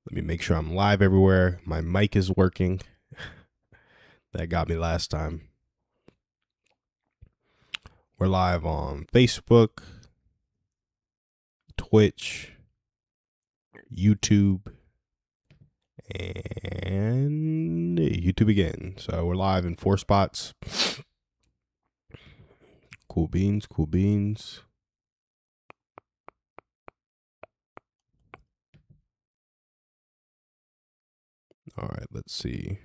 Let me make sure I'm live everywhere. My mic is working. That got me last time. We're live on Facebook, Twitch, YouTube, and YouTube again. So we're live in 4 spots. Cool beans, cool beans. All right, let's see.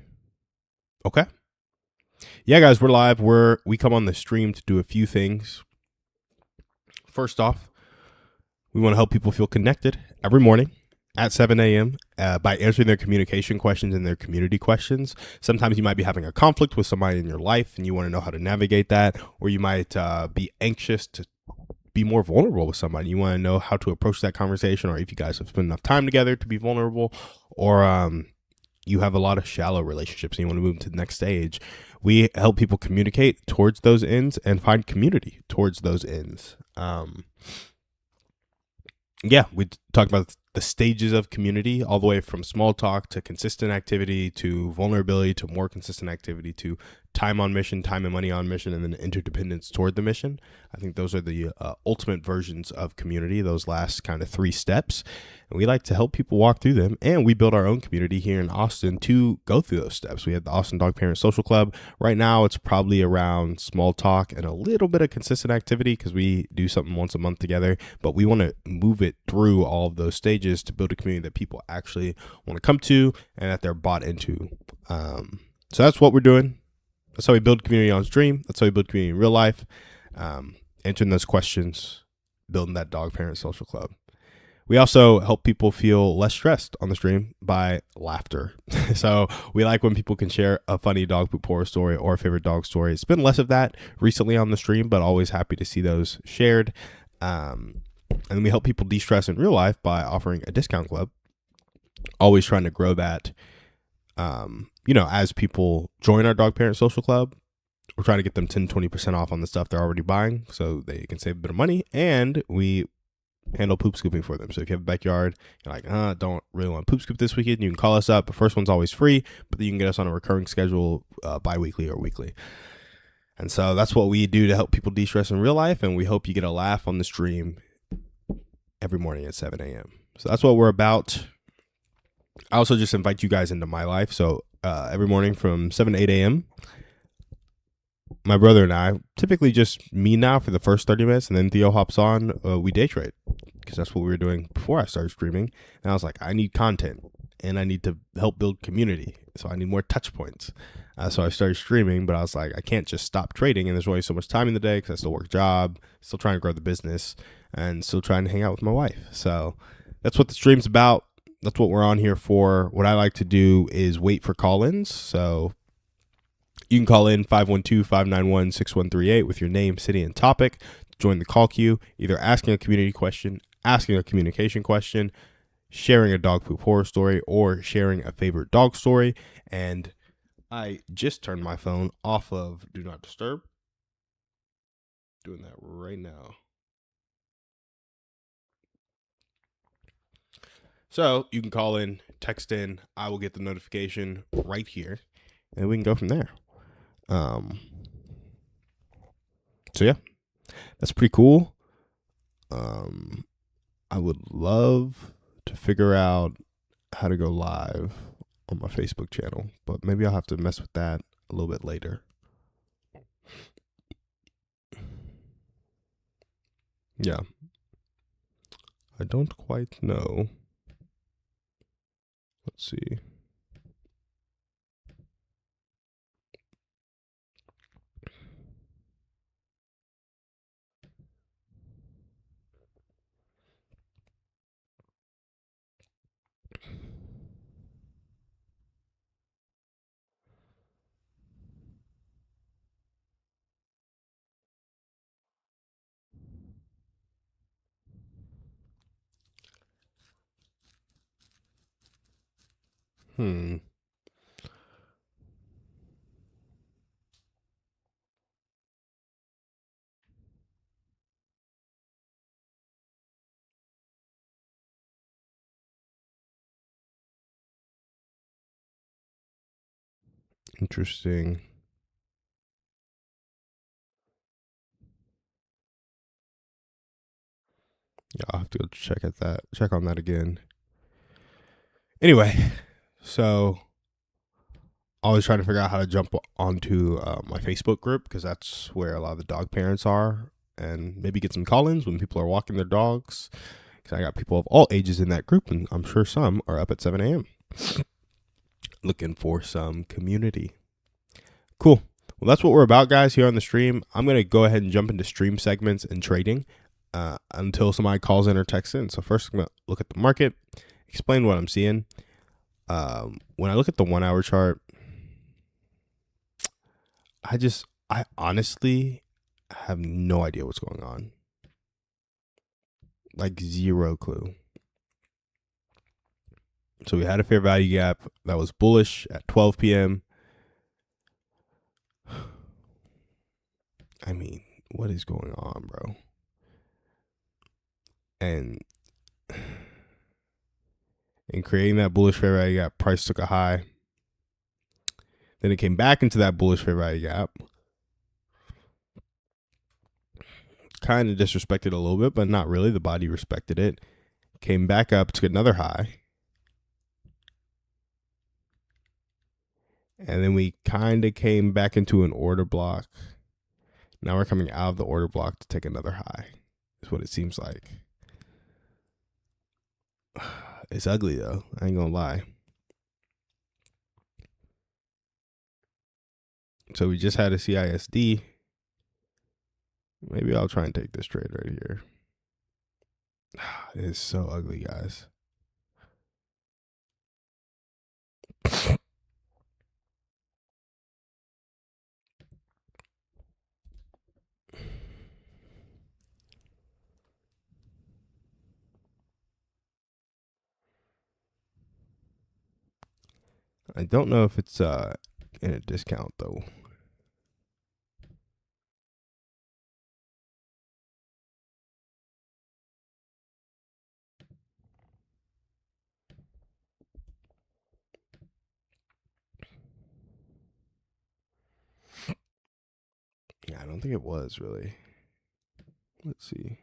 Okay. Yeah, guys, we're live. We come on the stream to do a few things. First off, we want to help people feel connected every morning at 7 a.m. By answering their communication questions and their community questions. Sometimes you might be having a conflict with somebody in your life and you want to know how to navigate that, or you might be anxious to be more vulnerable with somebody. You want to know how to approach that conversation, or if you guys have spent enough time together to be vulnerable, or you have a lot of shallow relationships and you want to move to the next stage. We help people communicate towards those ends and find community towards those ends. Yeah, we talk about the stages of community, all the way from small talk to consistent activity to vulnerability to more consistent activity to time on mission, time and money on mission, and then interdependence toward the mission. I think those are the ultimate versions of community, those last kind of 3 steps. And we like to help people walk through them. And we build our own community here in Austin to go through those steps. We have the Austin Dog Parent Social Club. Right now, it's probably around small talk and a little bit of consistent activity because we do something once a month together. But we want to move it through all of those stages to build a community that people actually want to come to and that they're bought into. So that's what we're doing. That's how we build community on stream. That's how we build community in real life. Answering those questions, building that Dog Parent Social Club. We also help people feel less stressed on the stream by laughter. So we like when people can share a funny dog poop horror story or a favorite dog story. It's been less of that recently on the stream, but always happy to see those shared. And we help people de-stress in real life by offering a discount club. Always trying to grow that. As people join our Dog Parent Social Club, we're trying to get them 10-20% off on the stuff they're already buying so they can save a bit of money, and we handle poop scooping for them. So if you have a backyard, you're like, don't really want to poop scoop this weekend, you can call us up. The first one's always free, but then you can get us on a recurring schedule, bi-weekly or weekly. And so that's what we do to help people de-stress in real life, and we hope you get a laugh on the stream every morning at 7 a.m. So that's what we're about. I also just invite you guys into my life. So every morning from 7 to 8 a.m., my brother and I, typically just me now for the first 30 minutes, and then Theo hops on, we day trade, because that's what we were doing before I started streaming. And I was like, I need content, and I need to help build community, so I need more touch points. So I started streaming, but I was like, I can't just stop trading, and there's only so much time in the day because I still work a job, still trying to grow the business, and still trying to hang out with my wife. So that's what the stream's about. That's what we're on here for. What I like to do is wait for call-ins. So you can call in 512-591-6138 with your name, city, and topic to join the call queue, either asking a community question, asking a communication question, sharing a dog poop horror story, or sharing a favorite dog story. And I just turned my phone off of Do Not Disturb. Doing that right now. So you can call in, text in. I will get the notification right here, and we can go from there. So yeah, that's pretty cool. I would love to figure out how to go live on my Facebook channel, but maybe I'll have to mess with that a little bit later. Yeah. I don't quite know. Let's see. Hmm. Interesting. Yeah, I'll have to go check on that again. Anyway, so I was trying to figure out how to jump onto my Facebook group because that's where a lot of the dog parents are, and maybe get some call-ins when people are walking their dogs. Because I got people of all ages in that group, and I'm sure some are up at 7 a.m. looking for some community. Cool. Well, that's what we're about, guys, here on the stream. I'm going to go ahead and jump into stream segments and trading until somebody calls in or texts in. So first, I'm going to look at the market, explain what I'm seeing. When I look at the 1 hour chart, I honestly have no idea what's going on. Like, zero clue. So we had a fair value gap that was bullish at 12 p.m. I mean, what is going on, bro? And in creating that bullish fair value gap, price took a high. Then it came back into that bullish fair value gap. Kind of disrespected a little bit, but not really. The body respected it. Came back up, took another high. And then we kind of came back into an order block. Now we're coming out of the order block to take another high. Is what it seems like. It's ugly, though. I ain't gonna lie. So we just had a CISD. Maybe I'll try and take this trade right here. It is so ugly, guys. I don't know if it's in a discount, though. Yeah, I don't think it was really. Let's see.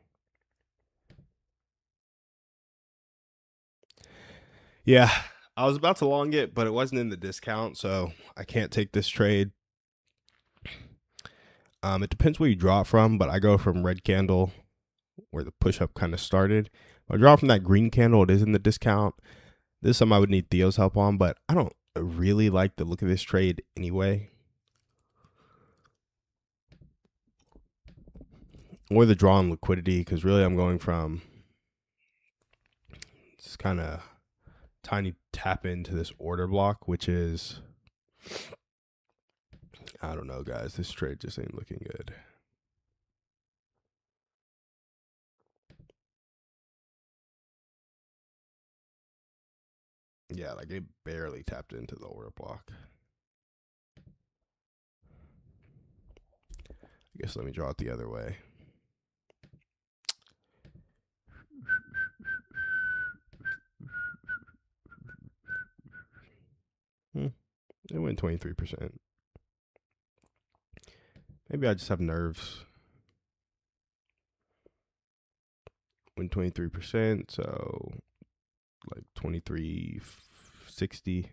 Yeah, I was about to long it, but it wasn't in the discount, so I can't take this trade. It depends where you draw it from, but I go from red candle, where the push up kind of started. If I draw from that green candle, it is in the discount. This is something I would need Theo's help on, but I don't really like the look of this trade anyway. Or the draw on liquidity, because really I'm going from this kind of tiny tap into this order block, which is, I don't know, guys. This trade just ain't looking good. Yeah, like it barely tapped into the order block. I guess let me draw it the other way. It went 23%. Maybe I just have nerves. Went 23%, so like 23.60.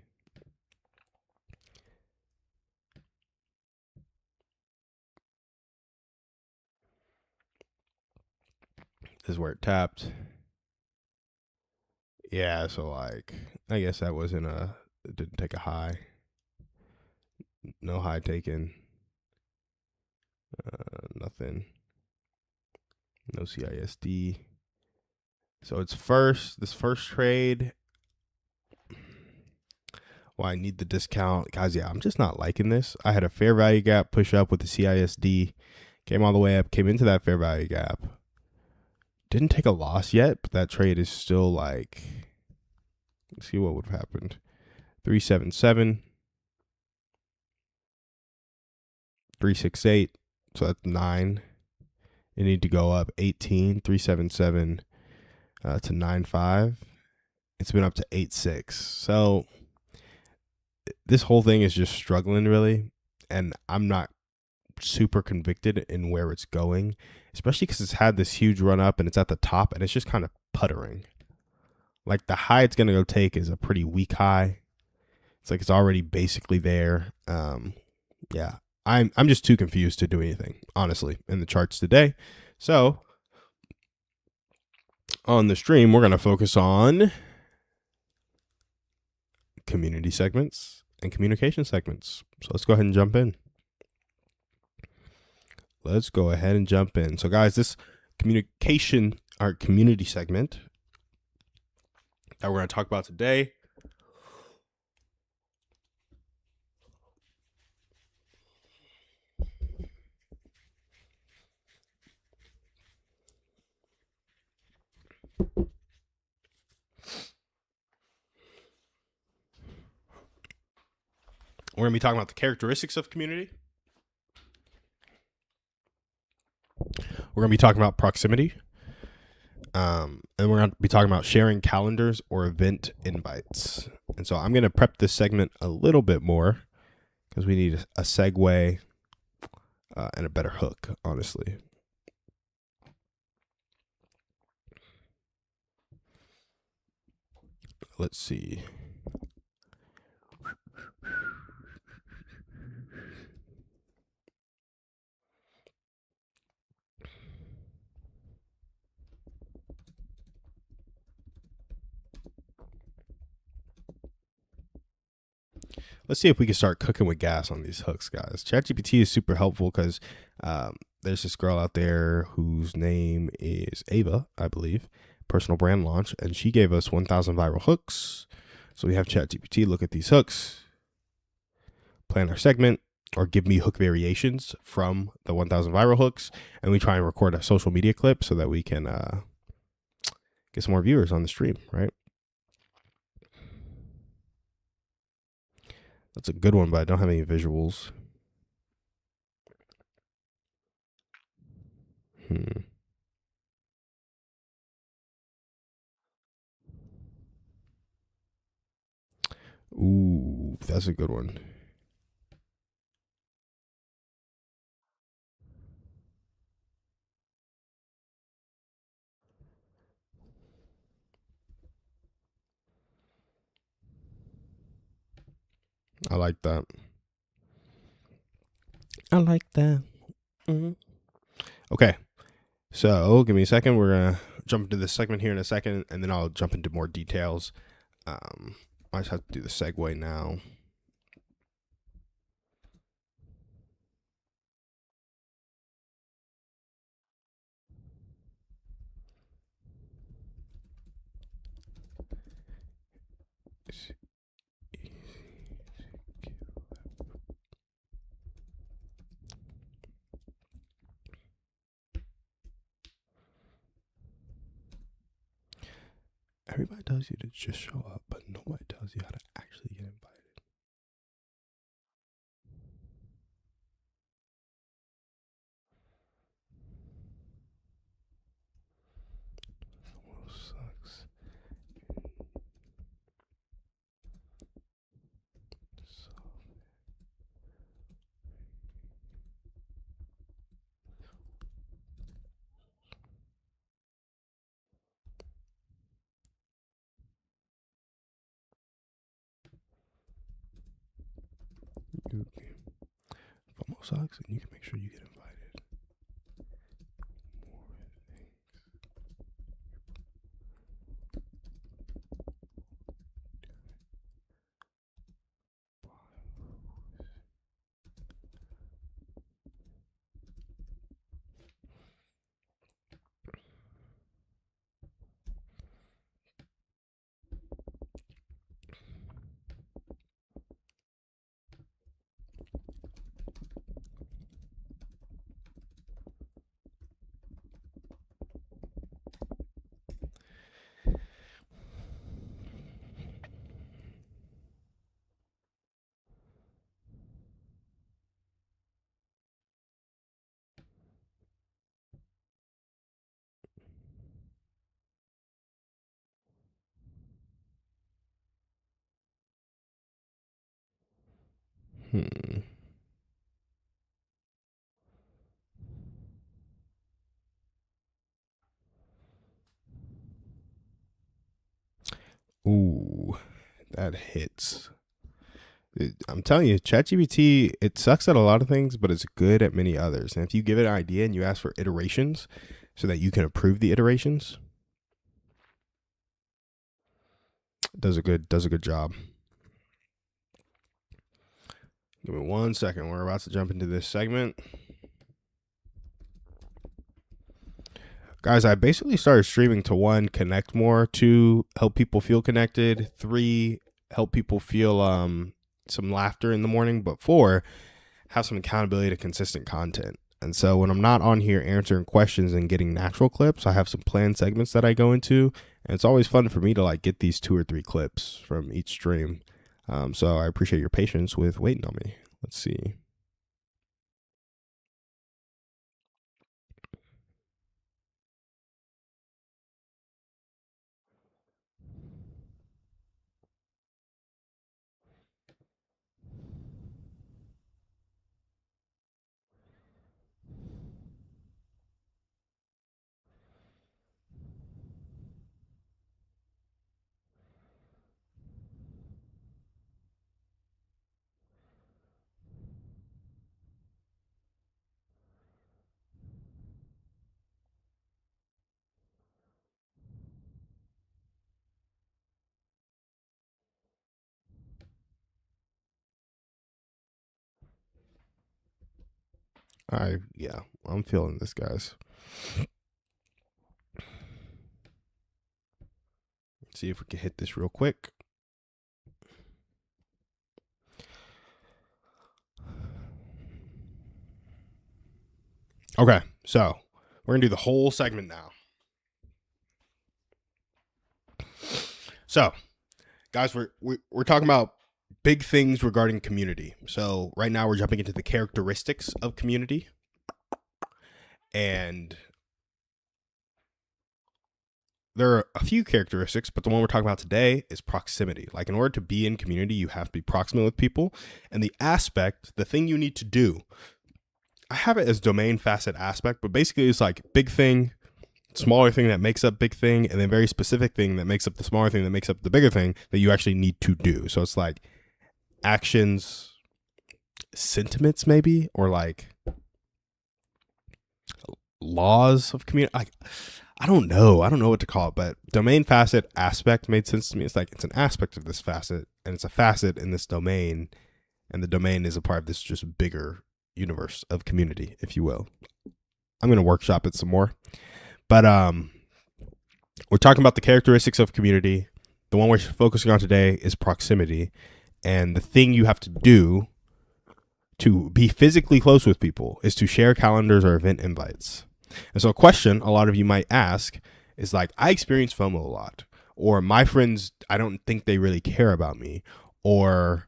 This is where it tapped. Yeah, so like I guess that wasn't it didn't take a high. No high taken. Nothing. No CISD. So it's this first trade. Well, I need the discount. Guys, yeah, I'm just not liking this. I had a fair value gap push up with the CISD. Came all the way up, came into that fair value gap. Didn't take a loss yet, but that trade is still like, let's see what would have happened. 377. 368. So that's 9. You need to go up 18. 377 to 95. It's been up to 86. So this whole thing is just struggling really, and I'm not super convicted in where it's going, especially because it's had this huge run up and it's at the top and it's just kind of puttering. Like the high it's gonna go take is a pretty weak high. It's like it's already basically there. Yeah, I'm just too confused to do anything honestly in the charts today. So on the stream, we're gonna focus on community segments and communication segments. So let's go ahead and jump in. Let's go ahead and jump in. So guys, this communication, our community segment that we're going to talk about today, we're going to be talking about the characteristics of community. We're going to be talking about proximity. And we're going to be talking about sharing calendars or event invites. And so I'm going to prep this segment a little bit more because we need a segue and a better hook, honestly. Let's see. Let's see if we can start cooking with gas on these hooks, guys. ChatGPT is super helpful because there's this girl out there whose name is Ava, I believe, personal brand launch, and she gave us 1,000 viral hooks. So we have ChatGPT look at these hooks, plan our segment, or give me hook variations from the 1,000 viral hooks, and we try and record a social media clip so that we can get some more viewers on the stream, right? That's a good one, but I don't have any visuals. Ooh, that's a good one. I like that. I like that. Mm-hmm. Okay, so give me a second. We're gonna jump into this segment here in a second, and then I'll jump into more details. I just have to do the segue now. Everybody tells you to just show up, but nobody tells you how to actually get invited. Well, sucks. FOMO sucks, and you can make sure you get invited. Hmm. Ooh, that hits. I'm telling you, ChatGPT, it sucks at a lot of things, but it's good at many others. And if you give it an idea and you ask for iterations so that you can approve the iterations, it does a good job. Give me 1 second. We're about to jump into this segment. Guys, I basically started streaming to 1, connect more, 2, help people feel connected, 3, help people feel some laughter in the morning, but 4, have some accountability to consistent content. And so when I'm not on here answering questions and getting natural clips, I have some planned segments that I go into, and it's always fun for me to like get these 2 or 3 clips from each stream. So I appreciate your patience with waiting on me. Let's see. Yeah, I'm feeling this, guys. Let's see if we can hit this real quick. Okay, so we're gonna do the whole segment now. So, guys, we're talking about big things regarding community. So right now we're jumping into the characteristics of community, and there are a few characteristics, but the one we're talking about today is proximity. Like, in order to be in community, you have to be proximate with people, and the thing you need to do. I have it as domain facet aspect, but basically it's like big thing, smaller thing that makes up big thing, and then very specific thing that makes up the smaller thing that makes up the bigger thing that you actually need to do. So it's like actions, sentiments, maybe, or like laws of community. I don't know. I don't know what to call it, but domain facet aspect made sense to me. It's like it's an aspect of this facet, and it's a facet in this domain, and the domain is a part of this just bigger universe of community, if you will. I'm gonna workshop it some more, but we're talking about the characteristics of community. The one we're focusing on today is proximity, and the thing you have to do to be physically close with people is to share calendars or event invites. And so a question a lot of you might ask is like, I experience FOMO a lot, or my friends, I don't think they really care about me, or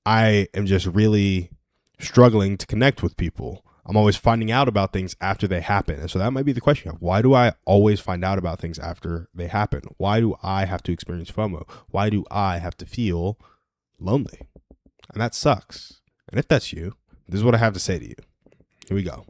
I am just really struggling to connect with people. I'm always finding out about things after they happen. And so that might be the question of, why do I always find out about things after they happen? Why do I have to experience FOMO? Why do I have to feel lonely? And that sucks. And if that's you, this is what I have to say to you. Here we go.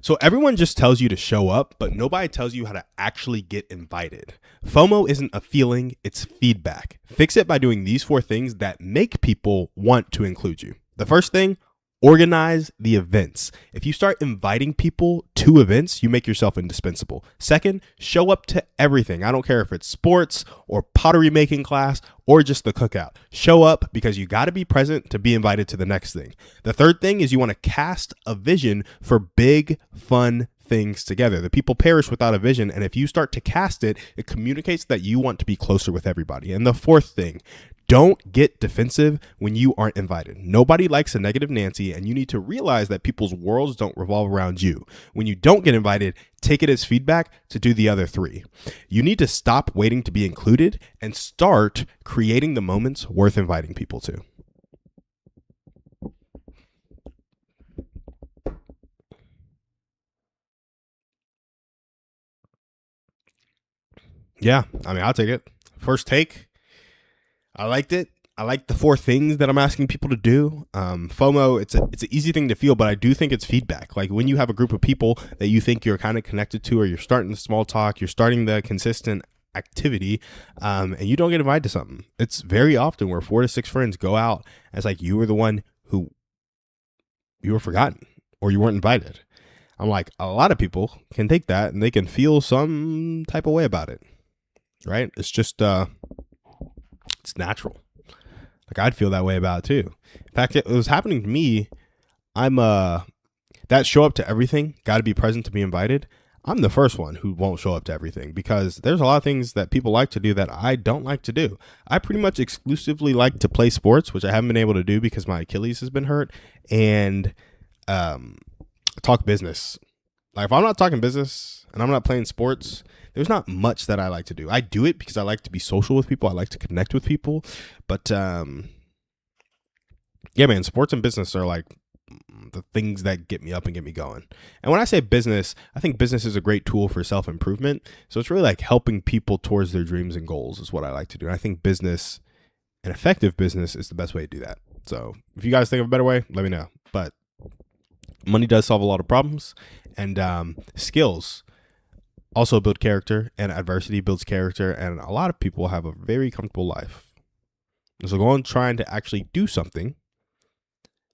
So everyone just tells you to show up, but nobody tells you how to actually get invited. FOMO isn't a feeling, it's feedback. Fix it by doing these 4 things that make people want to include you. The first thing, organize the events. If you start inviting people to events, you make yourself indispensable. Second, show up to everything. I don't care if it's sports or pottery making class or just the cookout. Show up because you got to be present to be invited to the next thing. The third thing is you want to cast a vision for big, fun things together. The people perish without a vision, and if you start to cast it, it communicates that you want to be closer with everybody. And the fourth thing, don't get defensive when you aren't invited. Nobody likes a negative Nancy, and you need to realize that people's worlds don't revolve around you. When you don't get invited, take it as feedback to do the other 3. You need to stop waiting to be included and start creating the moments worth inviting people to. Yeah, I mean, I'll take it. First take, I liked it. I like the 4 things that I'm asking people to do. FOMO, it's an easy thing to feel, but I do think it's feedback. Like when you have a group of people that you think you're kind of connected to, or you're starting the small talk, you're starting the consistent activity, and you don't get invited to something. It's very often where 4 to 6 friends go out, and it's like you were the one who you were forgotten or you weren't invited. I'm like, a lot of people can take that and they can feel some type of way about it, right? It's just, it's natural. Like I'd feel that way about it too. In fact, it was happening to me. I'm that show up to everything, got to be present to be invited. I'm the first one who won't show up to everything because there's a lot of things that people like to do that I don't like to do. I pretty much exclusively like to play sports, which I haven't been able to do because my Achilles has been hurt, and talk business. Like if I'm not talking business and I'm not playing sports, there's not much that I like to do. I do it because I like to be social with people. I like to connect with people. But yeah, man, sports and business are like the things that get me up and get me going. And when I say business, I think business is a great tool for self-improvement. So it's really like helping people towards their dreams and goals is what I like to do. And I think business, an effective business, is the best way to do that. So if you guys think of a better way, let me know. But money does solve a lot of problems, and skills also build character, and adversity builds character, and a lot of people have a very comfortable life. So going trying to actually do something,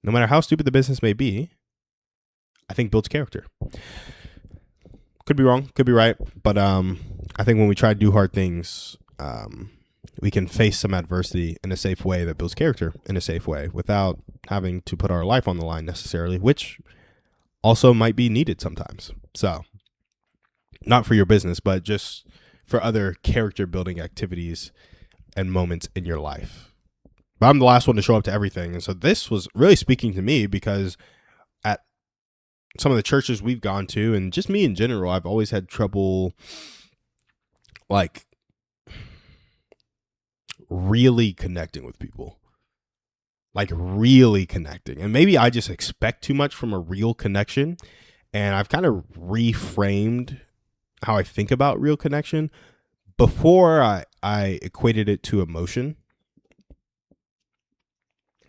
no matter how stupid the business may be, I think builds character. Could be wrong, could be right, but I think when we try to do hard things, we can face some adversity in a safe way that builds character in a safe way without having to put our life on the line necessarily, which also might be needed sometimes. So not for your business, but just for other character building activities and moments in your life. But I'm the last one to show up to everything. And so this was really speaking to me because at some of the churches we've gone to, and just me in general, I've always had trouble like really connecting with people. Like really connecting. And maybe I just expect too much from a real connection. And I've kind of reframed how I think about real connection. Before I equated it to emotion.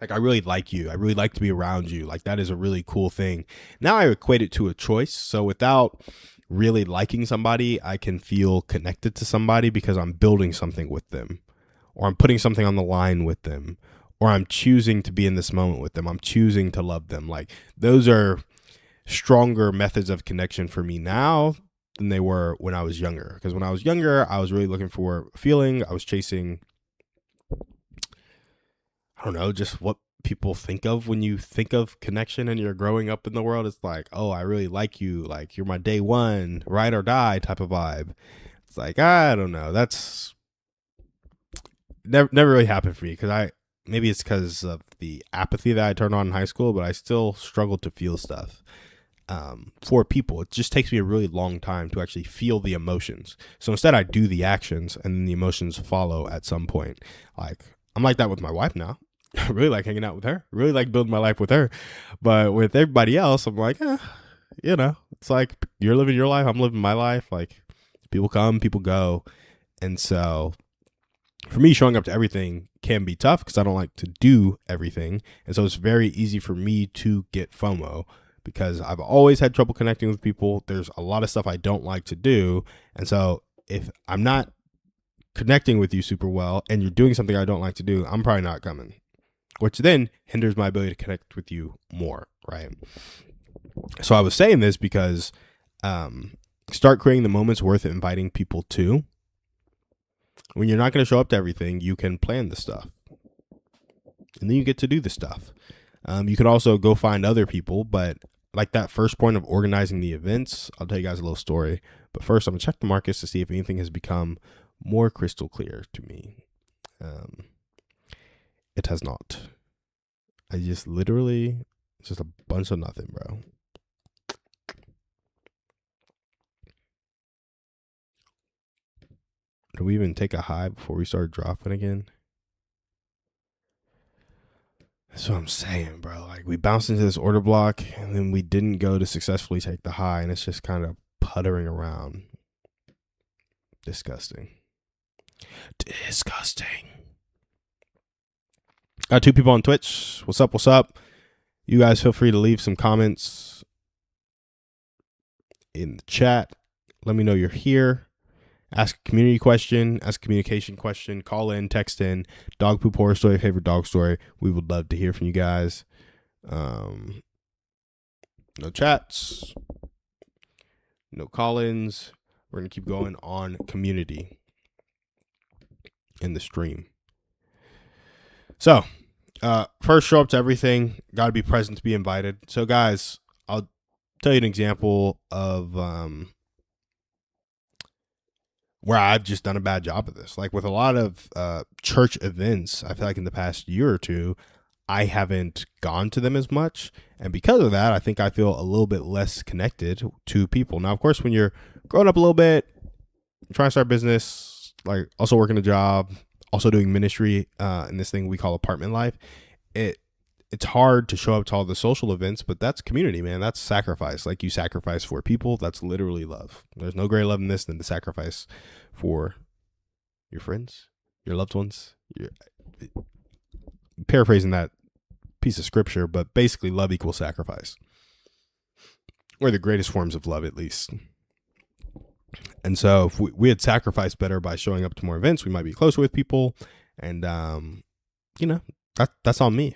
Like, I really like you. I really like to be around you. Like, that is a really cool thing. Now I equate it to a choice. So without really liking somebody, I can feel connected to somebody because I'm building something with them, or I'm putting something on the line with them, or I'm choosing to be in this moment with them. I'm choosing to love them. Like, those are stronger methods of connection for me now than they were when I was younger. Because when I was younger, I was really looking for a feeling. I was chasing, I don't know, just what people think of when you think of connection and you're growing up in the world. It's like, oh, I really like you. Like, you're my day one, ride or die type of vibe. It's like, I don't know. That's never really happened for me because maybe it's because of the apathy that I turned on in high school, but I still struggle to feel stuff for people. It just takes me a really long time to actually feel the emotions. So instead I do the actions and then the emotions follow at some point. Like, I'm like that with my wife now. I really like hanging out with her. I really like building my life with her. But with everybody else, I'm like, it's like you're living your life, I'm living my life. Like, people come, people go. And so for me, showing up to everything can be tough because I don't like to do everything. And so it's very easy for me to get FOMO because I've always had trouble connecting with people. There's a lot of stuff I don't like to do. And so if I'm not connecting with you super well and you're doing something I don't like to do, I'm probably not coming, which then hinders my ability to connect with you more, right? So I was saying this because start creating the moments worth inviting people to. When you're not going to show up to everything, you can plan the stuff. And then you get to do the stuff. You can also go find other people, but like that first point of organizing the events, I'll tell you guys a little story. But first, I'm going to check the markets to see if anything has become more crystal clear to me. It has not. I just literally, it's just a bunch of nothing, bro. Did we even take a high before we started dropping again? That's what I'm saying, bro. Like, we bounced into this order block and then we didn't go to successfully take the high, and it's just kind of puttering around. Disgusting. Got 2 people on Twitch. What's up? What's up? You guys feel free to leave some comments in the chat. Let me know you're here. Ask a community question, ask a communication question, call in, text in, dog poop horror story, favorite dog story. We would love to hear from you guys. No chats, no call-ins. We're going to keep going on community in the stream. So, first, show up to everything. Got to be present to be invited. So, guys, I'll tell you an example of where I've just done a bad job of this. Like with a lot of church events, I feel like in the past year or two, I haven't gone to them as much. And because of that, I think I feel a little bit less connected to people. Now, of course, when you're growing up a little bit, trying to start business, like also working a job, also doing ministry in this thing we call apartment life, it's hard to show up to all the social events, but that's community, man. That's sacrifice. Like you sacrifice for people. That's literally love. There's no greater love than this than the sacrifice for your friends, your loved ones. Paraphrasing that piece of scripture, but basically love equals sacrifice. Or the greatest forms of love, at least. And so if we had sacrificed better by showing up to more events, we might be closer with people. And, that's on me.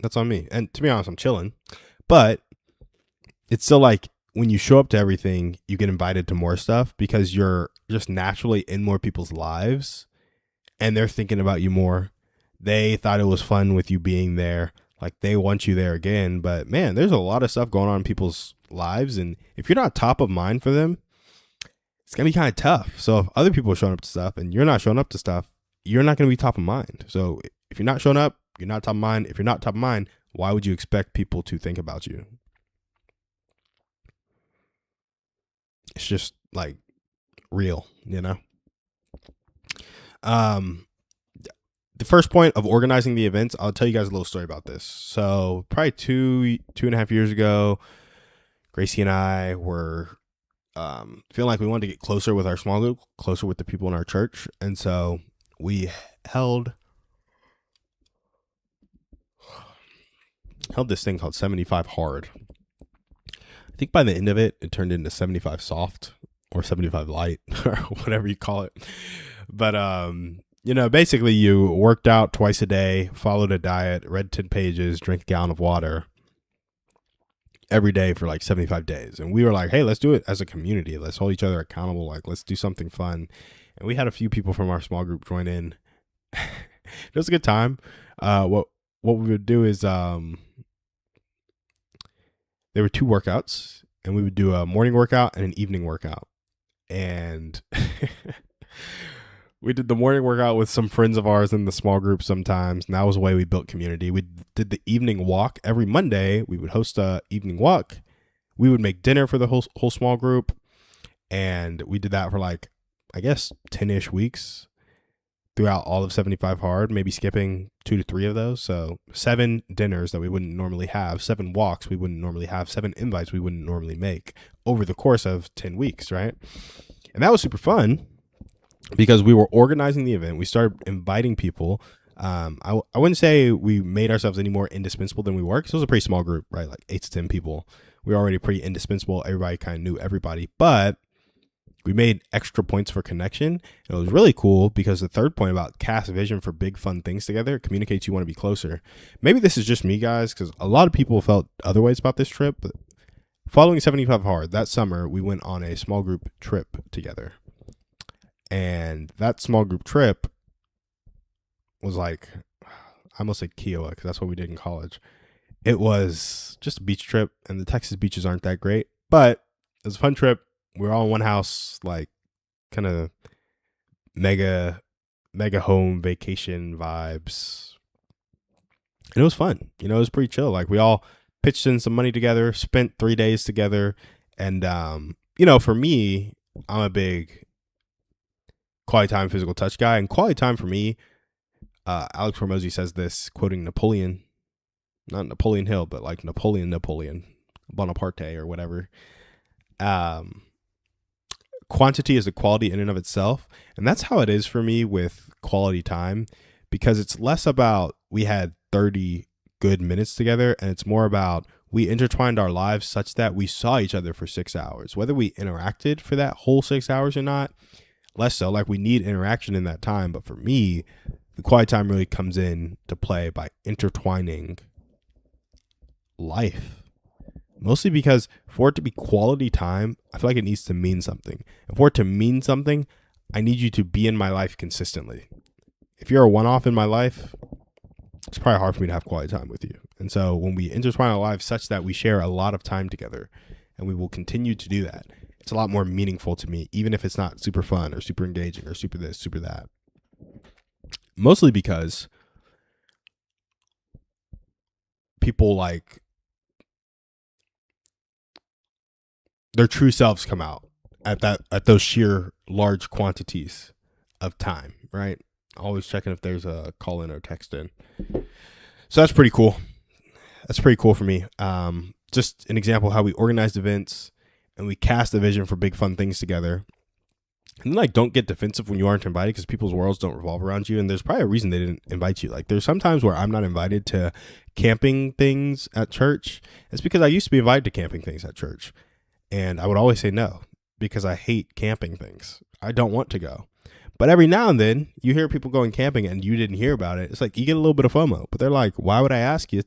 That's on me. And to be honest, I'm chilling. But it's still like when you show up to everything, you get invited to more stuff because you're just naturally in more people's lives and they're thinking about you more. They thought it was fun with you being there. Like they want you there again. But man, there's a lot of stuff going on in people's lives. And if you're not top of mind for them, it's going to be kind of tough. So if other people are showing up to stuff and you're not showing up to stuff, you're not going to be top of mind. So if you're not showing up, you're not top of mind. If you're not top of mind, why would you expect people to think about you? It's just like real, you know? The first point of organizing the events, I'll tell you guys a little story about this. So probably two and a half years ago, Gracie and I were feeling like we wanted to get closer with our small group, closer with the people in our church. And so we held this thing called 75 hard. I think by the end of it, it turned into 75 soft or 75 light or whatever you call it. But, basically you worked out twice a day, followed a diet, read 10 pages, drank a gallon of water every day for like 75 days. And we were like, hey, let's do it as a community. Let's hold each other accountable. Like, let's do something fun. And we had a few people from our small group join in. It was a good time. What we would do is, there were 2 workouts, and we would do a morning workout and an evening workout. And we did the morning workout with some friends of ours in the small group sometimes, and that was the way we built community. We did the evening walk every Monday. We would host a evening walk. We would make dinner for the whole small group, and we did that for like, I guess, 10-ish weeks throughout all of 75 hard, maybe skipping 2 to 3 of those. So 7 dinners that we wouldn't normally have, 7 walks we wouldn't normally have, 7 invites we wouldn't normally make over the course of 10 weeks, right? And that was super fun because we were organizing the event. We started inviting people. I wouldn't say we made ourselves any more indispensable than we were, because it was a pretty small group, right? Like 8 to 10 people. We were already pretty indispensable. Everybody kind of knew everybody, but we made extra points for connection. And it was really cool because the third point about cast vision for big fun things together communicates you want to be closer. Maybe this is just me, guys, because a lot of people felt other ways about this trip. But following 75 hard, that summer, we went on a small group trip together. And that small group trip was like, I almost said Kiowa because that's what we did in college. It was just a beach trip, and the Texas beaches aren't that great, but it was a fun trip. We were all in one house, like kind of mega home vacation vibes. And it was fun. It was pretty chill. Like we all pitched in some money together, spent 3 days together. And, for me, I'm a big quality time, physical touch guy. And quality time for me, Alex Hormozy says this, quoting Napoleon, not Napoleon Hill, but like Napoleon Bonaparte or whatever. quantity is a quality in and of itself. And that's how it is for me with quality time, because it's less about we had 30 good minutes together, and it's more about we intertwined our lives such that we saw each other for 6 hours. Whether we interacted for that whole 6 hours or not, less so. Like, we need interaction in that time. But for me, the quiet time really comes in to play by intertwining life. Mostly because for it to be quality time, I feel like it needs to mean something. And for it to mean something, I need you to be in my life consistently. If you're a one-off in my life, it's probably hard for me to have quality time with you. And so when we intertwine our lives such that we share a lot of time together, and we will continue to do that, it's a lot more meaningful to me, even if it's not super fun or super engaging or super this, super that. Mostly because people, like, their true selves come out at those sheer large quantities of time, right? Always checking if there's a call in or text in. So that's pretty cool. That's pretty cool for me. Just an example of how we organized events and we cast a vision for big fun things together. And then, like, don't get defensive when you aren't invited, because people's worlds don't revolve around you. And there's probably a reason they didn't invite you. Like, there's sometimes where I'm not invited to camping things at church. It's because I used to be invited to camping things at church. And I would always say no, because I hate camping things. I don't want to go. But every now and then you hear people going camping and you didn't hear about it. It's like you get a little bit of FOMO. But they're like, why would I ask you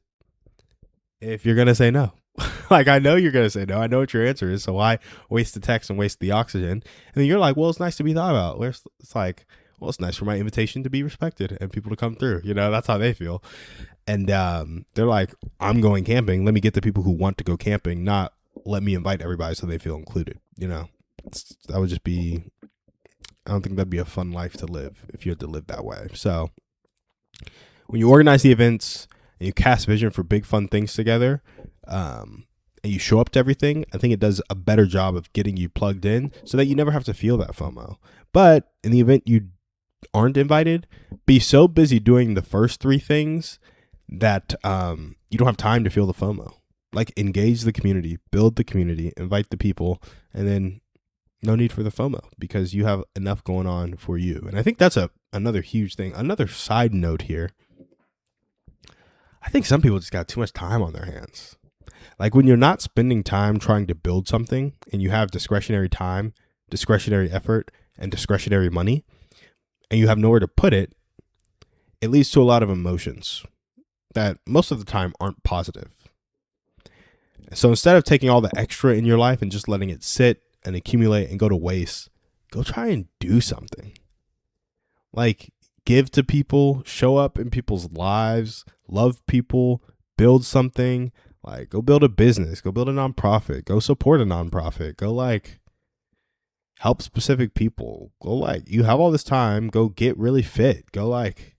if you're going to say no? Like, I know you're going to say no. I know what your answer is. So why waste the text and waste the oxygen? And then you're like, well, it's nice to be thought about. It's like, well, it's nice for my invitation to be respected and people to come through. You know, that's how they feel. And they're like, I'm going camping. Let me get the people who want to go camping, not let me invite everybody so they feel included. You know, that would just be, I don't think that'd be a fun life to live if you had to live that way. So when you organize the events and you cast vision for big fun things together, and you show up to everything, I think it does a better job of getting you plugged in so that you never have to feel that FOMO. But in the event you aren't invited, be so busy doing the first three things that you don't have time to feel the FOMO. Like, engage the community, build the community, invite the people, and then no need for the FOMO because you have enough going on for you. And I think that's another huge thing. Another side note here. I think some people just got too much time on their hands. Like, when you're not spending time trying to build something and you have discretionary time, discretionary effort, and discretionary money, and you have nowhere to put it, it leads to a lot of emotions that most of the time aren't positive. So instead of taking all the extra in your life and just letting it sit and accumulate and go to waste, go try and do something. Like, give to people, show up in people's lives, love people, build something. Like, go build a business, go build a nonprofit, go support a nonprofit, go, like, help specific people. Go, like, you have all this time, go get really fit. Go, like,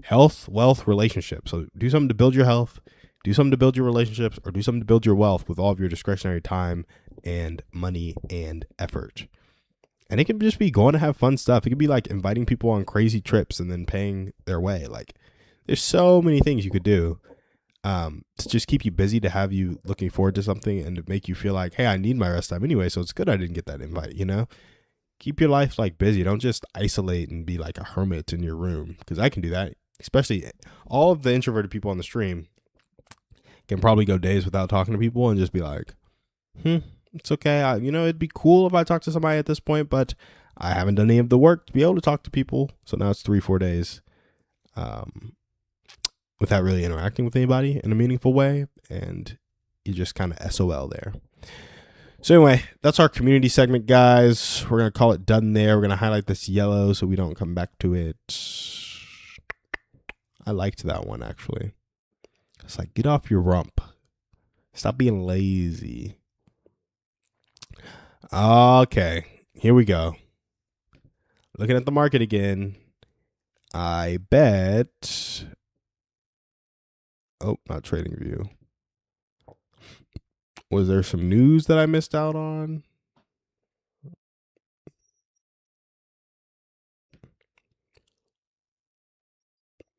health, wealth, relationships. So do something to build your health, do something to build your relationships, or do something to build your wealth with all of your discretionary time and money and effort. And it can just be going to have fun stuff. It could be like inviting people on crazy trips and then paying their way. Like, there's so many things you could do to just keep you busy, to have you looking forward to something, and to make you feel like, hey, I need my rest time anyway, so it's good I didn't get that invite, you know? Keep your life, like, busy. Don't just isolate and be like a hermit in your room, because I can do that. Especially all of the introverted people on the stream can probably go days without talking to people and just be like, it's okay. It'd be cool if I talked to somebody at this point, but I haven't done any of the work to be able to talk to people. So now it's 3-4 days without really interacting with anybody in a meaningful way. And you just kind of SOL there. So anyway, that's our community segment, guys. We're going to call it done there. We're going to highlight this yellow so we don't come back to it. I liked that one, actually. It's like, get off your rump. Stop being lazy. Okay, here we go. Looking at the market again. I bet. Oh, not Trading View. Was there some news that I missed out on?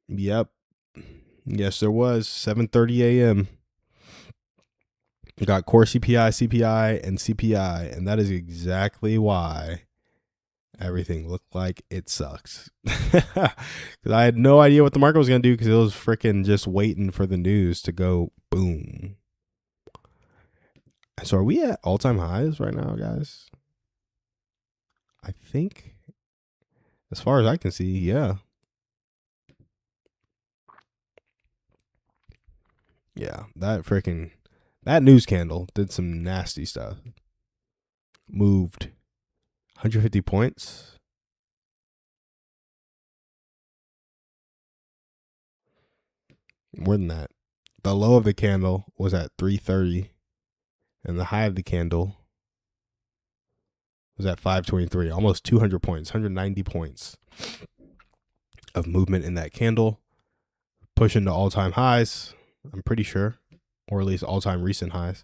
Yep. Yes, there was. 7:30 a.m. You got core CPI, CPI, and CPI, and that is exactly why everything looked like it sucks. Because I had no idea what the market was going to do because it was freaking just waiting for the news to go boom. So are we at all-time highs right now, guys? I think, as far as I can see, yeah. Yeah, that news candle did some nasty stuff. Moved 150 points. More than that. The low of the candle was at 330, and the high of the candle was at 523. Almost 200 points, 190 points of movement in that candle, pushing to all-time highs. I'm pretty sure, or at least all-time recent highs.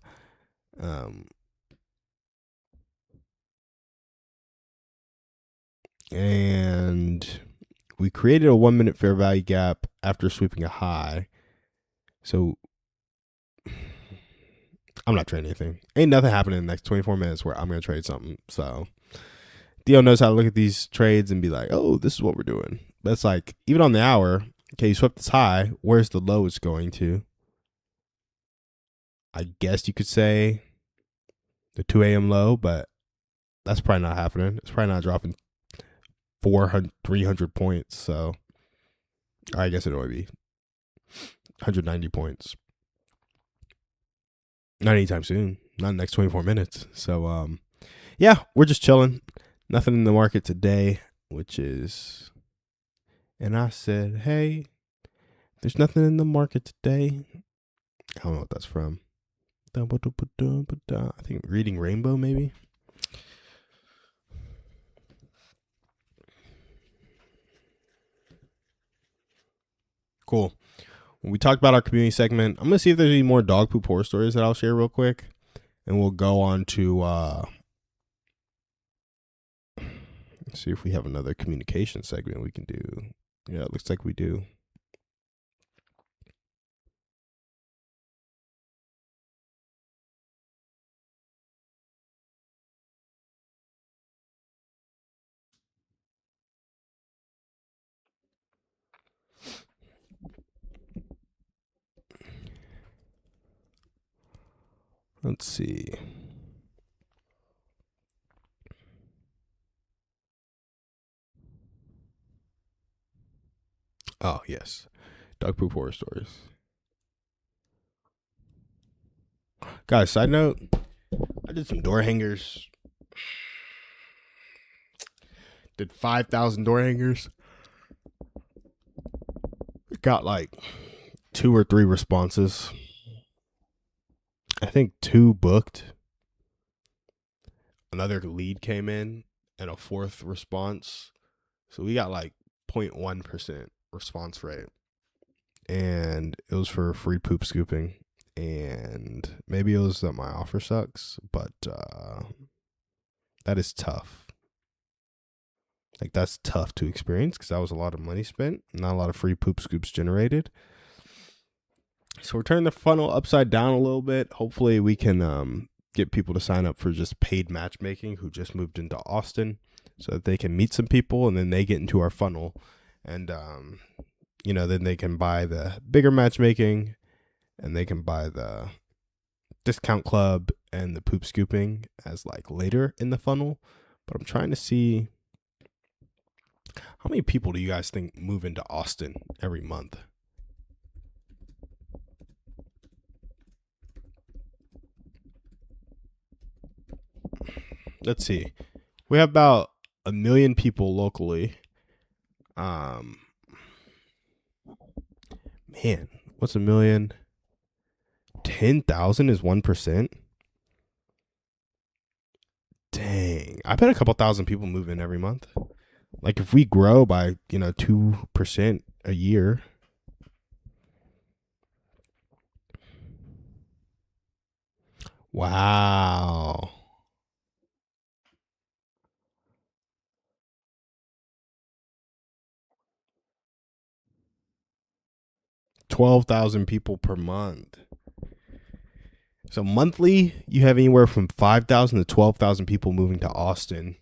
And we created a 1 minute fair value gap after sweeping a high. So I'm not trading anything. Ain't nothing happening in the next 24 minutes where I'm going to trade something. So Theo knows how to look at these trades and be like, oh, this is what we're doing. But it's like, even on the hour, okay, you swept this high. Where's the low it's going to? I guess you could say the 2 a.m. low, but that's probably not happening. It's probably not dropping 300 points. So I guess it would be 190 points. Not anytime soon. Not in the next 24 minutes. So, yeah, we're just chilling. Nothing in the market today, which is. And I said, hey, there's nothing in the market today. I don't know what that's from. I think Reading Rainbow, maybe. Cool. When we talked about our community segment, I'm going to see if there's any more dog poop horror stories that I'll share real quick. And we'll go on to see if we have another communication segment we can do. Yeah, it looks like we do. Let's see. Oh, yes. Dog poop horror stories. Guys, side note, I did some door hangers. Did 5,000 door hangers. Got like 2 or 3 responses. I think 2 booked. Another lead came in and a 4th response. So we got like 0.1% response rate. And it was for free poop scooping. And maybe it was that my offer sucks, but that is tough. Like, that's tough to experience because that was a lot of money spent, not a lot of free poop scoops generated. So we're turning the funnel upside down a little bit. Hopefully we can get people to sign up for just paid matchmaking who just moved into Austin so that they can meet some people and then they get into our funnel. And, then they can buy the bigger matchmaking and they can buy the discount club and the poop scooping as like later in the funnel. But I'm trying to see, how many people do you guys think move into Austin every month? Let's see. We have about 1 million people locally. Man, what's 1 million? 10,000 is 1%. Dang, I bet a couple thousand people move in every month. Like if we grow by 2% a year. Wow. 12,000 people per month. So monthly, you have anywhere from 5,000 to 12,000 people moving to Austin.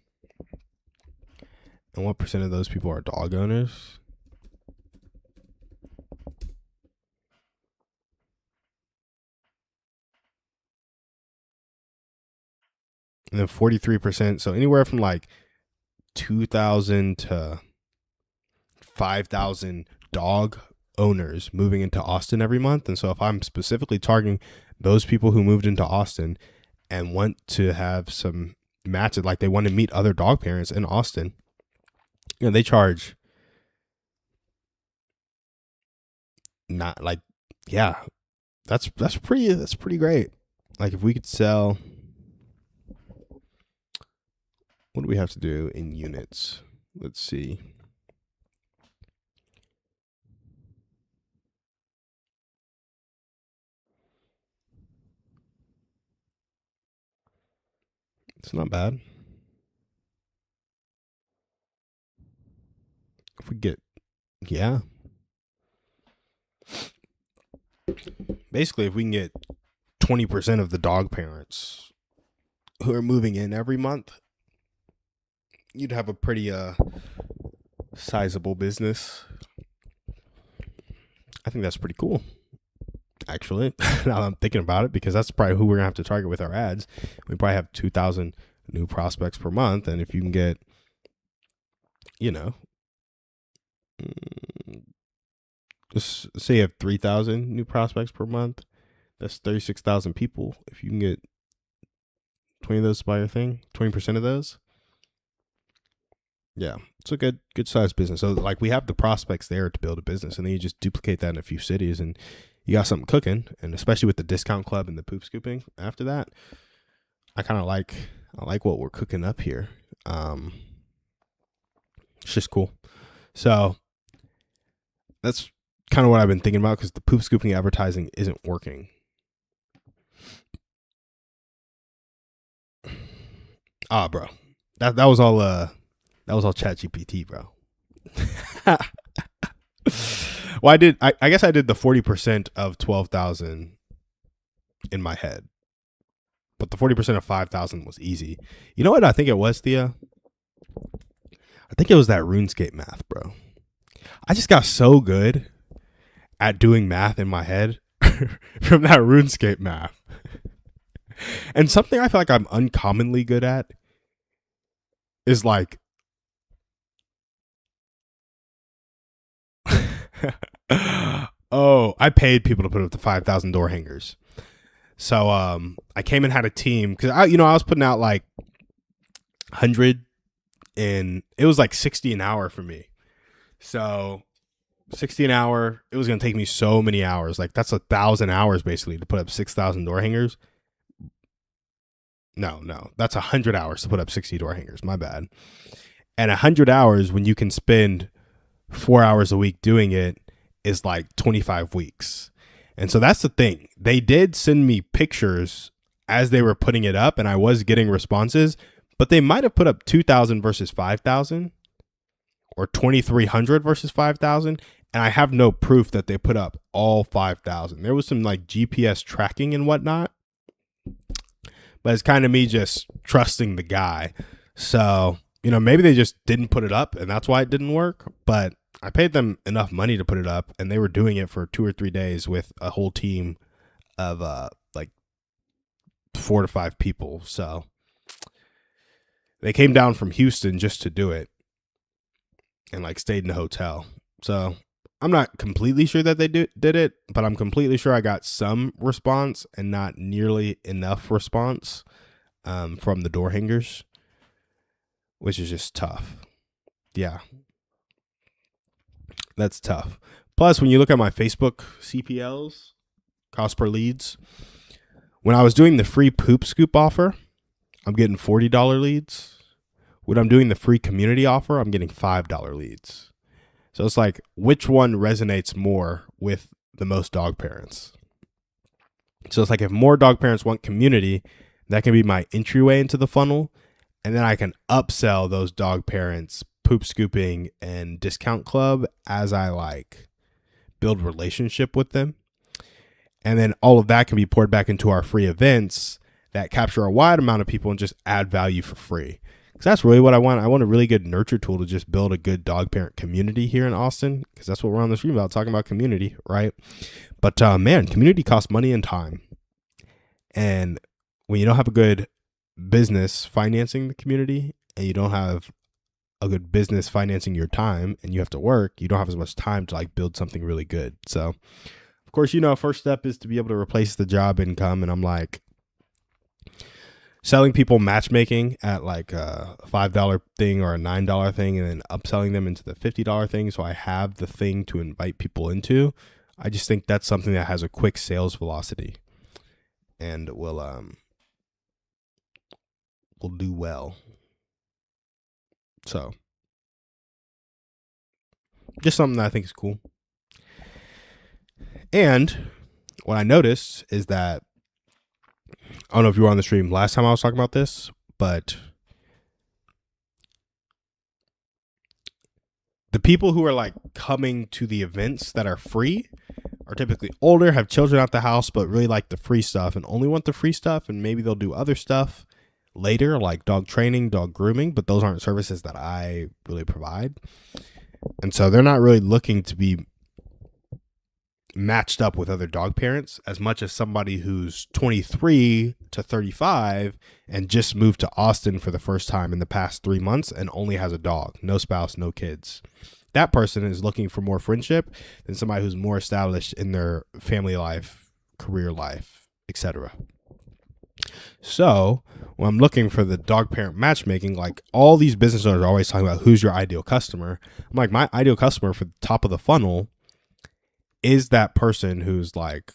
And what percent of those people are dog owners? And then 43%. So anywhere from like 2,000 to 5,000 dog owners moving into Austin every month. And so if I'm specifically targeting those people who moved into Austin and want to have some matches, like they want to meet other dog parents in Austin, they charge not like, yeah, that's pretty great. Like if we could sell, what do we have to do in units? Let's see. It's not bad. If we get, yeah. Basically, if we can get 20% of the dog parents who are moving in every month, you'd have a pretty sizable business. I think that's pretty cool, actually. Now that I'm thinking about it, because that's probably who we're gonna have to target with our ads. We probably have 2,000 new prospects per month, and if you can get, just say you have 3,000 new prospects per month, that's 36,000 people. If you can get 20 of those by your thing, 20% of those, yeah, it's a good sized business. So like we have the prospects there to build a business, and then you just duplicate that in a few cities, and you got something cooking. And especially with the discount club and the poop scooping after that, I like what we're cooking up here. It's just cool. So that's kind of what I've been thinking about, because the poop scooping advertising isn't working. Bro, that was all ChatGPT, bro. Well, I guess I did the 40% of 12,000 in my head, but the 40% of 5,000 was easy. You know what I think it was, Thea? I think it was that RuneScape math, bro. I just got so good at doing math in my head from that RuneScape math. And something I feel like I'm uncommonly good at is like, oh, I paid people to put up the 5,000 door hangers. So I came and had a team, because I was putting out like 100, and it was like 60 an hour for me. So 60 an hour, it was going to take me so many hours. Like that's 1,000 hours basically to put up 6,000 door hangers. No, that's 100 hours to put up 60 door hangers. My bad. And 100 hours, when you can spend 4 hours a week doing it, is like 25 weeks. And so that's the thing. They did send me pictures as they were putting it up, and I was getting responses, but they might have put up 2,000 versus 5,000 or 2,300 versus 5,000. And I have no proof that they put up all 5,000. There was some like GPS tracking and whatnot, but it's kind of me just trusting the guy. So, maybe they just didn't put it up and that's why it didn't work, but I paid them enough money to put it up, and they were doing it for 2 or 3 days with a whole team of like 4 to 5 people. So they came down from Houston just to do it, and like stayed in a hotel. So I'm not completely sure that they did it, but I'm completely sure I got some response and not nearly enough response from the door hangers, which is just tough. Yeah. That's tough. Plus, when you look at my Facebook CPLs, cost per leads, when I was doing the free poop scoop offer, I'm getting $40 leads. When I'm doing the free community offer, I'm getting $5 leads. So it's like, which one resonates more with the most dog parents? So it's like, if more dog parents want community, that can be my entryway into the funnel. And then I can upsell those dog parents poop scooping and discount club as I like build relationship with them. And then all of that can be poured back into our free events that capture a wide amount of people and just add value for free. Because that's really what I want. I want a really good nurture tool to just build a good dog parent community here in Austin, because that's what we're on the stream about, talking about community, right? But man, community costs money and time. And when you don't have a good business financing the community, and you don't have a good business financing your time, and you have to work, you don't have as much time to like build something really good. So of course, first step is to be able to replace the job income. And I'm like selling people matchmaking at like a $5 thing or a $9 thing, and then upselling them into the $50 thing. So I have the thing to invite people into. I just think that's something that has a quick sales velocity and will do well. So just something that I think is cool. And what I noticed is that, I don't know if you were on the stream last time I was talking about this, but the people who are like coming to the events that are free are typically older, have children at the house, but really like the free stuff and only want the free stuff. And maybe they'll do other stuff later, like dog training, dog grooming, but those aren't services that I really provide. And so they're not really looking to be matched up with other dog parents as much as somebody who's 23 to 35 and just moved to Austin for the first time in the past 3 months and only has a dog, no spouse, no kids. That person is looking for more friendship than somebody who's more established in their family life, career life, etc. So when I'm looking for the dog parent matchmaking, like all these business owners are always talking about who's your ideal customer. I'm like, my ideal customer for the top of the funnel is that person who's like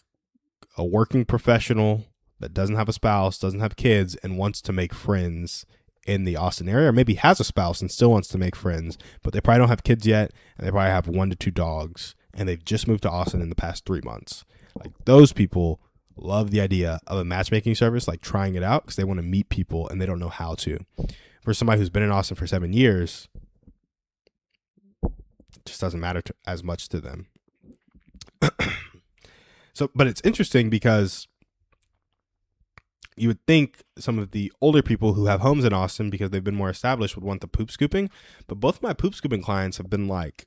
a working professional that doesn't have a spouse, doesn't have kids, and wants to make friends in the Austin area, or maybe has a spouse and still wants to make friends, but they probably don't have kids yet, and they probably have 1 to 2 dogs, and they've just moved to Austin in the past 3 months. Like those people love the idea of a matchmaking service, like trying it out because they want to meet people and they don't know how to. For somebody who's been in Austin for 7 years, it just doesn't matter as much to them. So, but it's interesting because you would think some of the older people who have homes in Austin, because they've been more established, would want the poop scooping. But both of my poop scooping clients have been like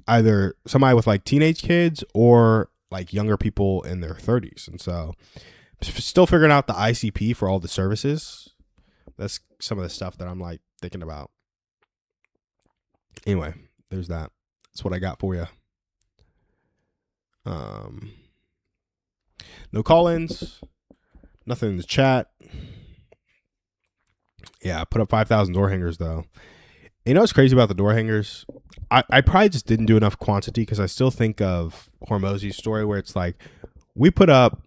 either somebody with like teenage kids or like younger people in their 30s. And so still figuring out the ICP for all the services. That's some of the stuff that I'm like thinking about. Anyway, there's that. That's what I got for you. No call-ins, nothing in the chat. Yeah, I put up 5,000 door hangers though. You know what's crazy about the door hangers? I probably just didn't do enough quantity, because I still think of Hormozy's story where it's like, we put up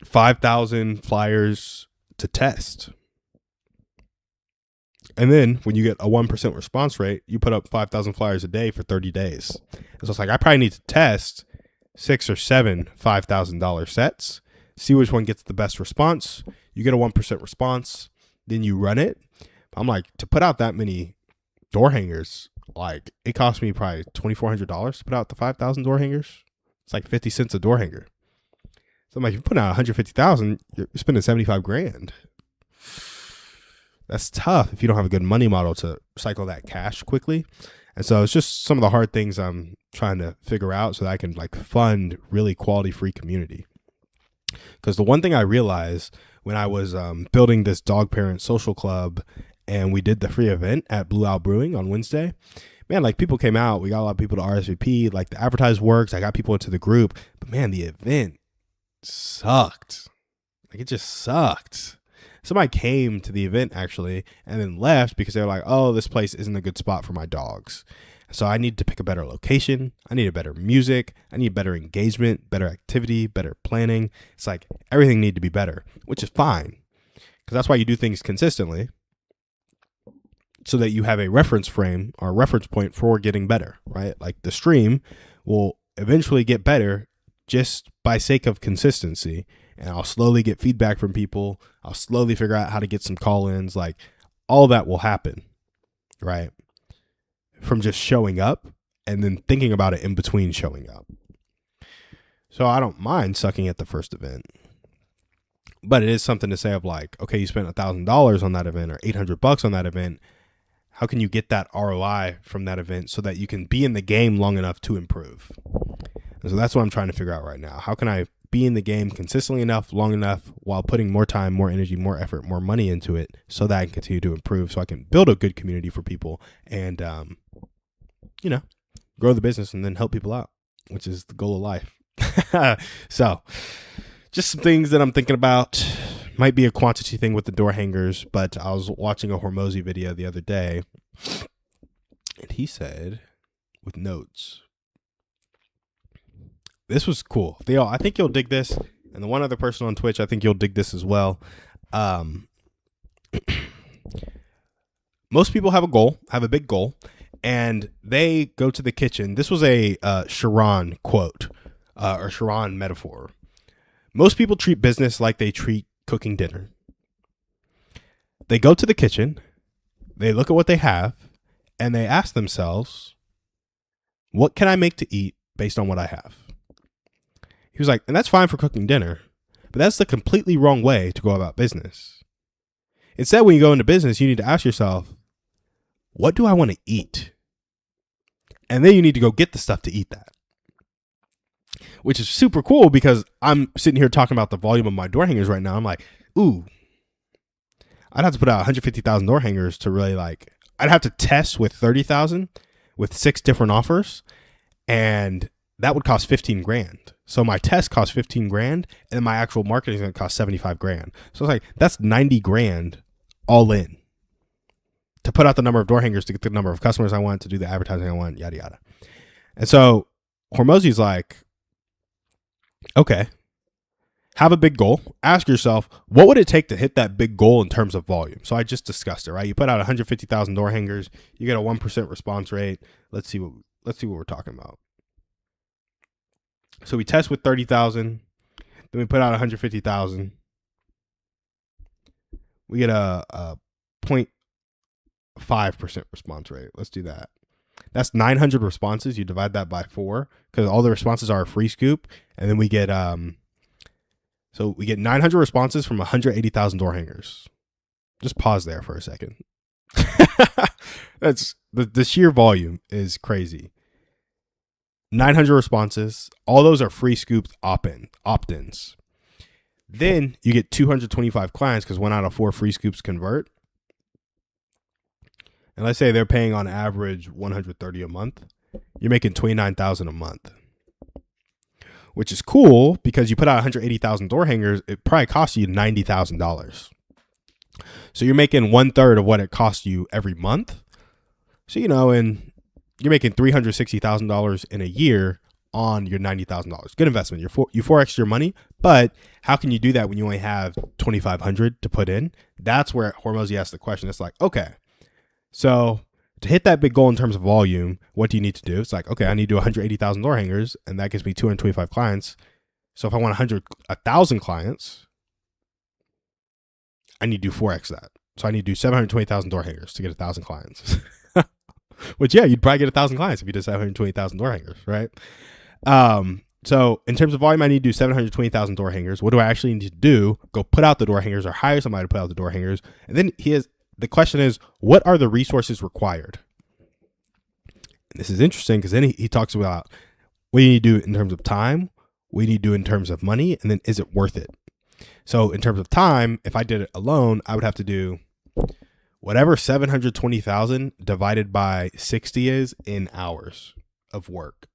5,000 flyers to test. And then when you get a 1% response rate, you put up 5,000 flyers a day for 30 days. So it's like, I probably need to test 6 or 7 $5,000 sets, see which one gets the best response. You get a 1% response, then you run it. I'm like, to put out that many door hangers, like it cost me probably $2,400 to put out the 5,000 door hangers. It's like 50 cents a door hanger. So I'm like, if you put out 150,000, you're spending 75 grand. That's tough if you don't have a good money model to cycle that cash quickly. And so it's just some of the hard things I'm trying to figure out so that I can like fund really quality free community. Because the one thing I realized when I was building this dog parent social club and we did the free event at Blue Owl Brewing on Wednesday, man, like people came out. We got a lot of people to RSVP. Like the advertise works. I got people into the group. But man, the event sucked. Like it just sucked. Somebody came to the event actually and then left because they were like, oh, this place isn't a good spot for my dogs. So I need to pick a better location. I need a better music. I need better engagement, better activity, better planning. It's like everything need to be better, which is fine. Because that's why you do things consistently, so that you have a reference frame or a reference point for getting better, right? Like the stream will eventually get better just by sake of consistency. And I'll slowly get feedback from people. I'll slowly figure out how to get some call-ins. Like all that will happen, right? From just showing up and then thinking about it in between showing up. So I don't mind sucking at the first event. But it is something to say of like, okay, you spent $1,000 on that event or $800 on that event. How can you get that ROI from that event so that you can be in the game long enough to improve? And so that's what I'm trying to figure out right now. How can I be in the game consistently enough, long enough, while putting more time, more energy, more effort, more money into it so that I can continue to improve, so I can build a good community for people and, grow the business and then help people out, which is the goal of life. So just some things that I'm thinking about. Might be a quantity thing with the door hangers, but I was watching a Hormozy video the other day, and he said, with notes, this was cool. Theo, I think you'll dig this. And the one other person on Twitch, I think you'll dig this as well. Most people have a big goal, and they go to the kitchen. This was a Sharon quote, or Sharon metaphor. Most people treat business like they treat cooking dinner. They go to the kitchen, they look at what they have, and they ask themselves, what can I make to eat based on what I have? He was like, and that's fine for cooking dinner, but that's the completely wrong way to go about business. Instead, when you go into business, you need to ask yourself, what do I want to eat? And then you need to go get the stuff to eat that. Which is super cool because I'm sitting here talking about the volume of my door hangers right now. I'm like, ooh, I'd have to put out 150,000 door hangers to really I'd have to test with 30,000 with 6 different offers, and that would cost 15 grand. So my test cost 15 grand, and my actual marketing is going to cost 75 grand. So it's like, that's 90 grand all in to put out the number of door hangers, to get the number of customers I want, to do the advertising I want, yada, yada. And so Hormozy's like, okay, have a big goal. Ask yourself, what would it take to hit that big goal in terms of volume? So I just discussed it, right? You put out 150,000 door hangers, you get a 1% response rate. Let's see what we're talking about. So we test with 30,000, then we put out 150,000. We get a 0.5% response rate. Let's do that. That's 900 responses. You divide that by 4 because all the responses are a free scoop. And then we get 900 responses from 180,000 door hangers. Just pause there for a second. That's the sheer volume is crazy. 900 responses. All those are free scoops opt-ins. Then you get 225 clients because 1 out of 4 free scoops convert. And let's say they're paying on average $130 a month. You're making $29,000 a month, which is cool because you put out 180,000 door hangers. It probably costs you $90,000. So you're making 1/3 of what it costs you every month. So, and you're making $360,000 in a year on your $90,000. Good investment. You 4x your money, but how can you do that when you only have $2,500 to put in? That's where Hormozy asks the question. It's like, okay, so to hit that big goal in terms of volume, what do you need to do? It's like, okay, I need to do 180,000 door hangers, and that gives me 225 clients. So if I want 1,000 clients, I need to do 4x that. So I need to do 720,000 door hangers to get 1,000 clients. Which, yeah, you'd probably get 1,000 clients if you did 720,000 door hangers, right? So in terms of volume, I need to do 720,000 door hangers. What do I actually need to do? Go put out the door hangers or hire somebody to put out the door hangers. And then the question is, what are the resources required? And this is interesting because then he talks about what you need to do in terms of time, what you need to do in terms of money, and then is it worth it? So in terms of time, if I did it alone, I would have to do whatever 720,000 divided by 60 is in hours of work.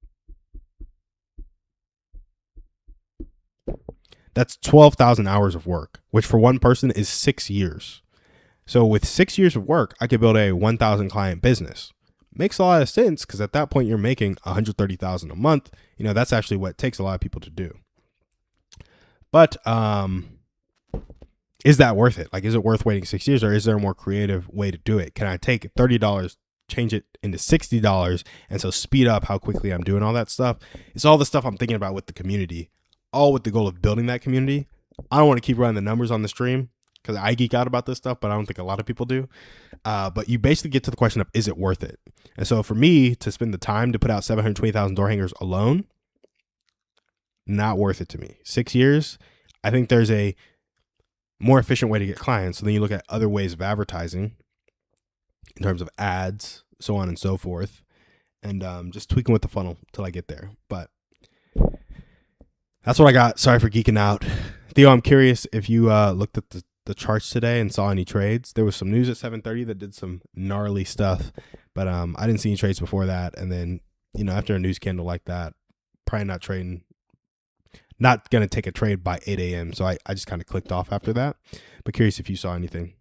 That's 12,000 hours of work, which for one person is 6 years. So with 6 years of work, I could build a 1,000 client business. Makes a lot of sense because at that point you're making 130,000 a month. That's actually what it takes a lot of people to do. But is that worth it? Is it worth waiting 6 years, or is there a more creative way to do it? Can I take $30, change it into $60, and so speed up how quickly I'm doing all that stuff? It's all the stuff I'm thinking about with the community, all with the goal of building that community. I don't want to keep running the numbers on the stream because I geek out about this stuff, but I don't think a lot of people do. But you basically get to the question of, is it worth it? And so for me to spend the time to put out 720,000 door hangers alone, not worth it to me. 6 years, I think there's a more efficient way to get clients. So then you look at other ways of advertising in terms of ads, so on and so forth, and just tweaking with the funnel till I get there. But that's what I got. Sorry for geeking out. Theo, I'm curious if you looked at the charts today and saw any trades. There was some news at 7:30 that did some gnarly stuff, but I didn't see any trades before that. And then, after a news candle like that, probably not trading, not going to take a trade by 8 a.m. So I just kind of clicked off after that, but curious if you saw anything.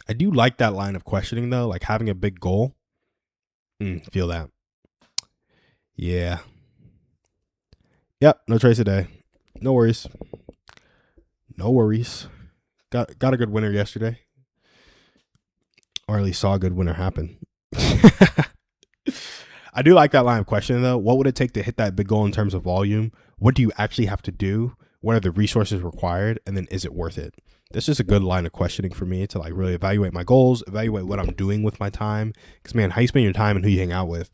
I do like that line of questioning though, like having a big goal. Feel that. Yeah. Yep. No trades today. No worries. No worries. Got a good winner yesterday, or at least saw a good winner happen. I do like that line of questioning though. What would it take to hit that big goal in terms of volume? What do you actually have to do? What are the resources required? And then is it worth it? This is a good line of questioning for me to like really evaluate my goals, evaluate what I'm doing with my time. Because man, how you spend your time and who you hang out with,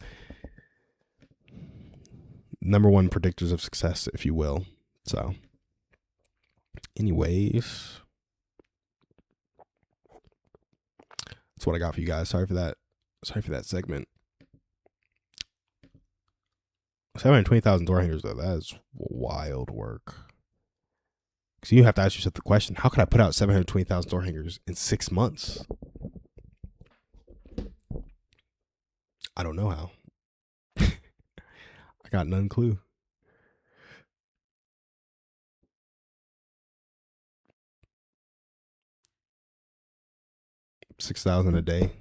number one predictors of success, if you will. So anyways, that's what I got for you guys. Sorry for that segment. 720,000 door hangers though, that is wild work. So you have to ask yourself the question, how could I put out 720,000 door hangers in 6 months? I don't know how. I got none clue. $6,000 a day.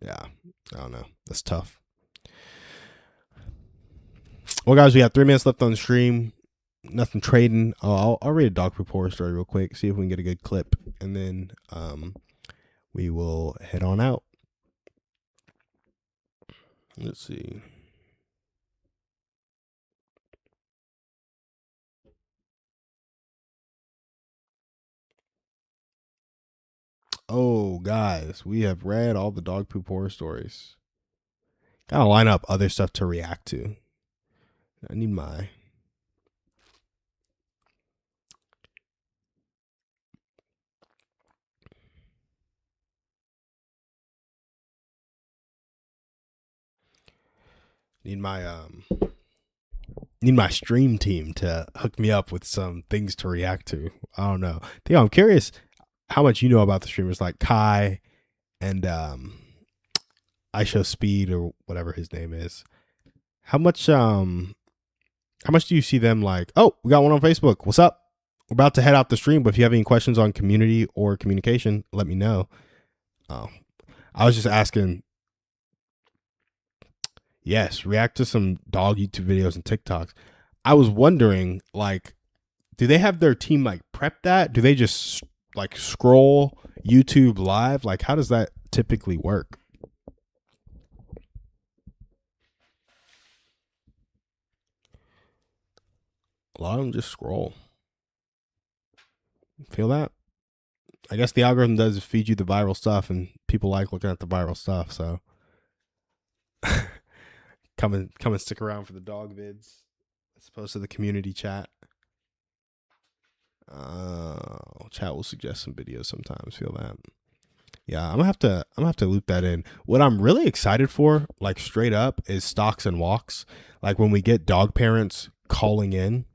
Yeah, I don't know. That's tough. Well, guys, we have 3 minutes left on the stream. Nothing trading. I'll read a dog poop horror story real quick, see if we can get a good clip, and then we will head on out. Let's see. Oh, guys, we have read all the dog poop horror stories. Gotta line up other stuff to react to. I need my... Need my stream team to hook me up with some things to react to. I don't know. Theo, I'm curious how much you know about the streamers like Kai and I Show Speed or whatever his name is. How much do you see them like, oh, we got one on Facebook. What's up? We're about to head out the stream, but if you have any questions on community or communication, let me know. Oh, I was just asking. Yes, react to some dog YouTube videos and TikToks. I was wondering, like, do they have their team like prep that? Do they just like scroll YouTube live? Like, how does that typically work? A lot of them just scroll. Feel that? I guess the algorithm does feed you the viral stuff, and people like looking at the viral stuff. So come and stick around for the dog vids as opposed to the community chat. Chat will suggest some videos sometimes. Feel that? Yeah, I'm gonna have to loop that in. What I'm really excited for, like straight up, is stocks and walks. Like when we get dog parents calling in,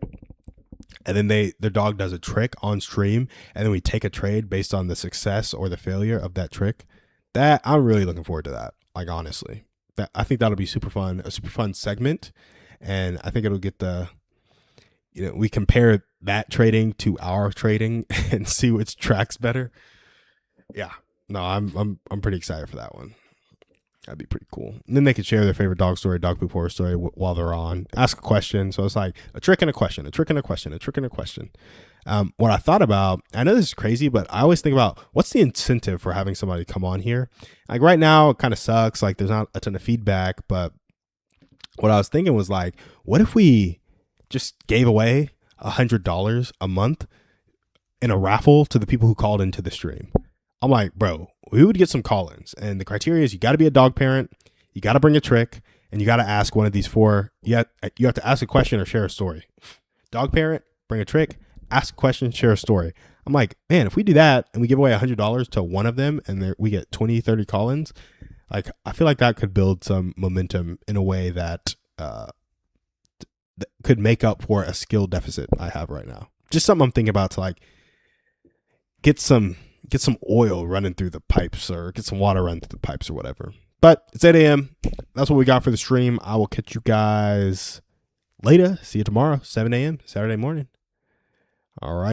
and then their dog does a trick on stream, and then we take a trade based on the success or the failure of that trick. That I'm really looking forward to that. Like honestly, I think that'll be super fun, a super fun segment, and I think it'll get we compare that trading to our trading and see which tracks better. Yeah, no, I'm pretty excited for that one. That'd be pretty cool. And then they could share their favorite dog story, dog poop horror story while they're on. Ask a question. So it's like a trick and a question, a trick and a question, a trick and a question. What I thought about, I know this is crazy, but I always think about what's the incentive for having somebody come on here? Like right now, it kind of sucks. Like there's not a ton of feedback, but what I was thinking was like, what if we just gave away $100 a month in a raffle to the people who called into the stream? I'm like, bro, we would get some call-ins, and the criteria is you got to be a dog parent, You got to bring a trick, and you got to ask one of these four. You have to ask a question or share a story. Dog parent, bring a trick, ask a question, share a story. I'm like, man, if we do that and we give away $100 to one of them and we get 20, 30 call-ins, like I feel like that could build some momentum in a way that could make up for a skill deficit I have right now. Just something I'm thinking about to like get some oil running through the pipes or get some water running through the pipes or whatever. But it's 8 a.m. That's what we got for the stream. I will catch you guys later. See you tomorrow, 7 a.m. Saturday morning. All right.